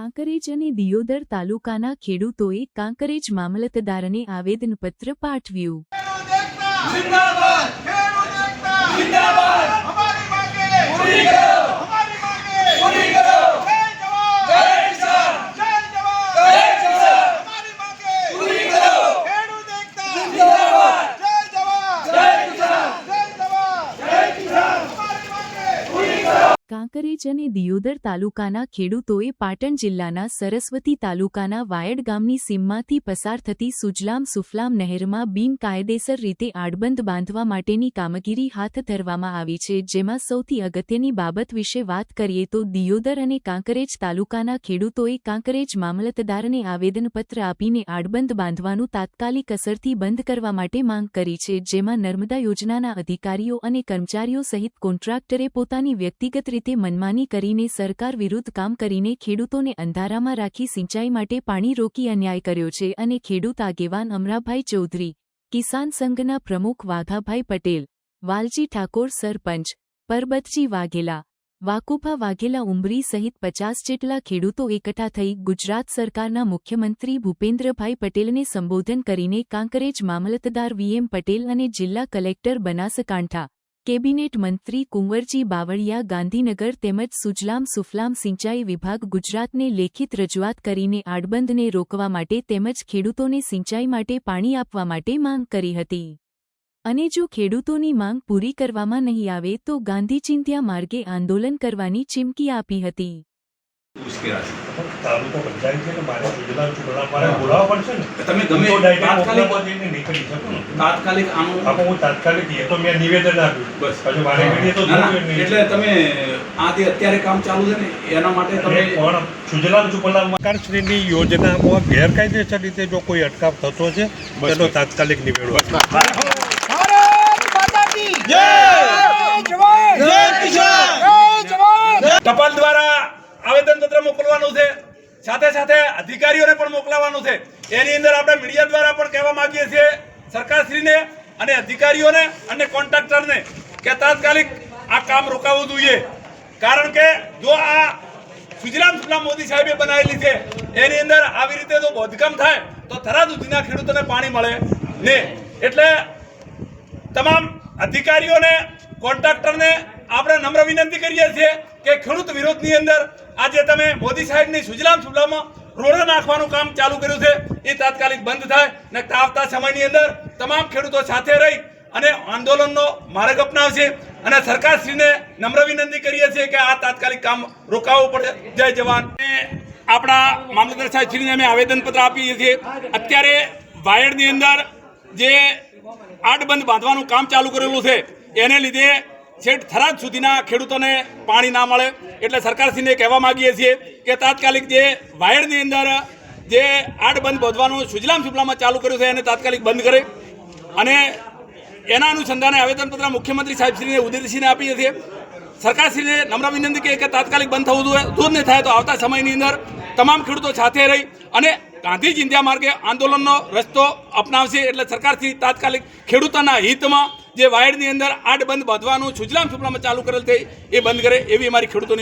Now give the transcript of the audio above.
કાંકરેજ અને દિયોદર તાલુકાના ખેડૂતોએ કાંકરેજ મામલતદારને આવેદનપત્ર પાઠવ્યું। કાંકરેજ અને દિયોદર તાલુકાના ખેડૂતોએ પાટણ જિલ્લાના સરસ્વતી તાલુકાના વાયડ ગામની સીમમાંથી પસાર થતી સુજલામ સુફલામ નહેરમાં બિનકાયદેસર રીતે આડબંધ બાંધવા માટેની કામગીરી હાથ ધરવામાં આવી છે, જેમાં સૌથી અગત્યની બાબત વિશે વાત કરીએ તો દિયોદર અને કાંકરેજ તાલુકાના ખેડૂતોએ કાંકરેજ મામલતદારને આવેદનપત્ર આપીને આડબંધ બાંધવાનું તાત્કાલિક અસરથી બંધ કરવા માટે માંગ કરી છે, જેમાં નર્મદા યોજનાના અધિકારીઓ અને કર્મચારીઓ સહિત કોન્ટ્રાક્ટરે પોતાની વ્યક્તિગત રીતે મનમાની કરીને સરકાર વિરુદ્ધ કામ કરીને ખેડૂતોને અંધારામાં રાખી સિંચાઈ માટે પાણી રોકી અન્યાય કર્યો છે અને ખેડૂત આગેવાન અમરાભાઈ ચૌધરી, કિસાન સંઘના પ્રમુખ વાઘાભાઈ પટેલ, વાલજી ઠાકોર સરપંચ, પરબતજી વાઘેલા, વાકુભા વાઘેલા ઉંબરી સહિત 50 જેટલા ખેડૂતો એકઠા થઈ ગુજરાત સરકારના મુખ્યમંત્રી ભૂપેન્દ્રભાઈ પટેલને સંબોધન કરીને કાંકરેજ મામલતદાર વીએમ પટેલ અને જિલ્લા કલેક્ટર બનાસકાંઠા, કેબિનેટ મંત્રી કુંવરજી બાવળિયા ગાંધીનગર તેમજ સુજલામ સુફલામ સિંચાઈ વિભાગ ગુજરાતને લેખિત રજૂઆત કરીને આડબંધને રોકવા માટે તેમજ ખેડૂતોને સિંચાઈ માટે પાણી આપવા માટે માંગ કરી હતી અને જો ખેડૂતોની માંગ પૂરી કરવામાં નહીં આવે તો ગાંધી ચિંધ્યા માર્ગે આંદોલન કરવાની ચીમકી આપી હતી। તાલુકો પંચાયત છે કે મારે ગુજરાત ચૂંટણા મારે બોલાવવા પડશે ને, તમે ગમે તાત્કાલિક આનું આપો હું તાત્કાલિક એ તો મેં નિવેદન આપ્યું બસ, પછી મારે વિડિયો તો એટલે તમે આ જે અત્યારે કામ ચાલુ છે ને એના માટે તમે પણ સુજલામ સુફલામ સરકારશ્રીની યોજનામાં ગેરકાયદેસર રીતે જો કોઈ અટકાવ થતો છે તેનો તાત્કાલિક નિવેડો। ટપાલ દ્વારા આવેદનપત્ર મોકલવાનું છે, સાથે સાથે અધિકારીઓને પણ મોકલવાનું છે। એની અંદર આપણે મીડિયા દ્વારા પણ કહેવા માંગીએ છીએ સરકારશ્રીને અને અધિકારીઓને અને કોન્ટ્રાક્ટરને કે તાત્કાલિક આ કામ રોકાવવું જોઈએ, કારણ કે જો આ સુજલામ સુફલામ મોદી સાહેબે બનાવેલી છે એની અંદર આવી રીતે જો બોધકામ થાય તો થરાદ સુધીના ખેડૂતોને પાણી મળે ને। એટલે તમામ અધિકારીઓને કોન્ટ્રાક્ટરને આપણે નમ્ર વિનંતી કરીએ છીએ કે ખેડૂત વિરોધની અંદર આજે તમે મોદી સાહેબની સુજલામ સુફલામમાં રોડ નાખવાનું કામ ચાલુ કર્યું છે એ તાત્કાલિક બંધ થાય ને આવતા સમયની અંદર તમામ ખેડૂતો સાથે રહી અને આંદોલનનો માર્ગ અપનાવશે અને સરકારશ્રીને નમ્ર વિનંતી કરીએ છીએ કે આ તાત્કાલિક કામ રોકાવવું પડે। જય જવાન। આપણા મામલતદાર સાહેબશ્રીને અમે આવેદનપત્ર આપીએ છીએ। અત્યારે વાયડની અંદર જે આડબંધ બાંધવાનું કામ ચાલુ કરેલું છે એને લીધે છેક થરાદ સુધીના ખેડૂતોને પાણી ના મળે, એટલે સરકારશ્રીને કહેવા માંગીએ છીએ કે તાત્કાલિક જે વાયડની અંદર જે આડબંધ બાંધવાનું સુજલામ સુફલામમાં ચાલુ કર્યું છે એને તાત્કાલિક બંધ કરે અને એના અનુસંધાને આવેદનપત્ર મુખ્યમંત્રી સાહેબશ્રીને ઉદયસિંહને આપીએ છીએ। સરકારશ્રીને નમ્ર વિનંતી કે તાત્કાલિક બંધ થવું જોઈએ, જો નહીં થાય તો આવતા સમયની અંદર તમામ ખેડૂતો સાથે રહી અને ગાંધી ચિંધ્યા માર્ગે આંદોલનનો રસ્તો અપનાવશે। એટલે સરકારશ્રી તાત્કાલિક ખેડૂતોના હિતમાં જે વાયડની અંદર આડબંધ બાંધવાનું સુજલામ સુફલામમાં ચાલુ કરેલ છે એ બંધ કરે એવી અમારી ખેડૂતોની